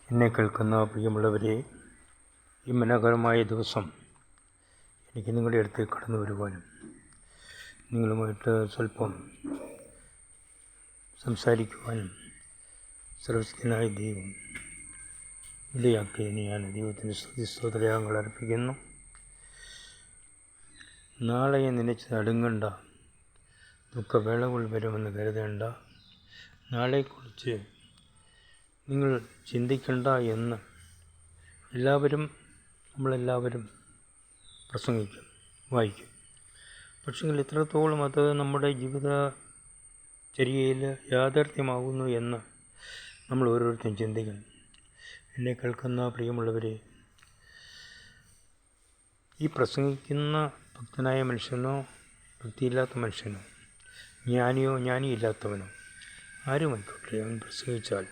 എന്നെ കേൾക്കുന്ന പ്രിയമുള്ളവരെ, ഈ മനോഹരമായ ദിവസം എനിക്ക് നിങ്ങളുടെ അടുത്ത് കടന്നു വരുവാനും നിങ്ങളുമായിട്ട് സ്വല്പം സംസാരിക്കുവാനും സർവശക്തനായ ദൈവം ഇടയാക്കിയതിന് ഞാൻ ദൈവത്തിൻ്റെ സ്തുതിസ്തോത്രങ്ങൾ അർപ്പിക്കുന്നു. നാളെ നനച്ച് നടുങ്ങണ്ട, ദുഃഖവേളകൾ വരുമെന്ന് കരുതേണ്ട, നാളെക്കുറിച്ച് നിങ്ങൾ ചിന്തിക്കണ്ട എന്ന് നമ്മളെല്ലാവരും പ്രസംഗിക്കും, വായിക്കും. പക്ഷെങ്കിൽ എത്രത്തോളം അത് നമ്മുടെ ജീവിതചര്യയിൽ യാഥാർത്ഥ്യമാകുന്നു എന്ന് നമ്മൾ ഓരോരുത്തരും ചിന്തിക്കണം. എന്നെ കേൾക്കുന്ന പ്രിയമുള്ളവരെ, ഈ പ്രസംഗിക്കുന്ന ഭക്തനായ മനുഷ്യനോ ഭക്തിയില്ലാത്ത മനുഷ്യനോ ജ്ഞാനിയോ ജ്ഞാനിയില്ലാത്തവനോ ആരുമായിക്കോട്ടെ, അവൻ പ്രസംഗിച്ചാൽ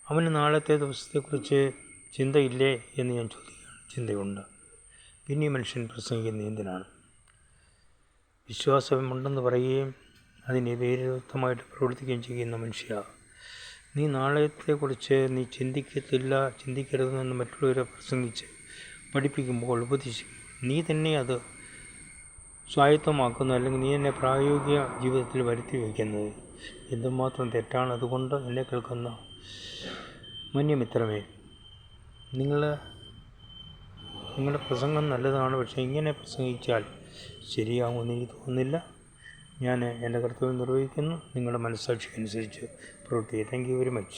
അവന് നാളത്തെ ദിവസത്തെക്കുറിച്ച് ചിന്തയില്ലേ എന്ന് ഞാൻ ചോദിക്കുകയാണ്. ചിന്തയുണ്ട്. പിന്നെ ഈ മനുഷ്യൻ പ്രസംഗിക്കുന്ന എന്തിനാണ്? വിശ്വാസമുണ്ടെന്ന് പറയുകയും അതിന് വിരുദ്ധമായിട്ട് പ്രവർത്തിക്കുകയും ചെയ്യുന്ന മനുഷ്യ, നീ നാളത്തെക്കുറിച്ച് നീ ചിന്തിക്കരുതെന്ന് മറ്റുള്ളവരെ പ്രസംഗിച്ച് പഠിപ്പിക്കുമ്പോൾ, ഉപദേശിക്കുമ്പോൾ നീ തന്നെ അത് സ്വായത്തമാക്കുന്നു, അല്ലെങ്കിൽ നീ തന്നെ പ്രായോഗിക ജീവിതത്തിൽ വരുത്തി വയ്ക്കുന്നത് എന്തുമാത്രം തെറ്റാണ്. അതുകൊണ്ട് എന്നെ കേൾക്കുന്ന മാന്യമിത്രമേ, നിങ്ങളുടെ പ്രസംഗം നല്ലതാണ്, പക്ഷേ ഇങ്ങനെ പ്രസംഗിച്ചാൽ ശരിയാകുമെന്ന് എനിക്ക് തോന്നുന്നില്ല. ഞാൻ എൻ്റെ കർത്തവ്യം നിർവഹിക്കുന്നു. നിങ്ങളുടെ മനസ്സാക്ഷി അനുസരിച്ച് പ്രവർത്തിക്കുക. Thank you very much.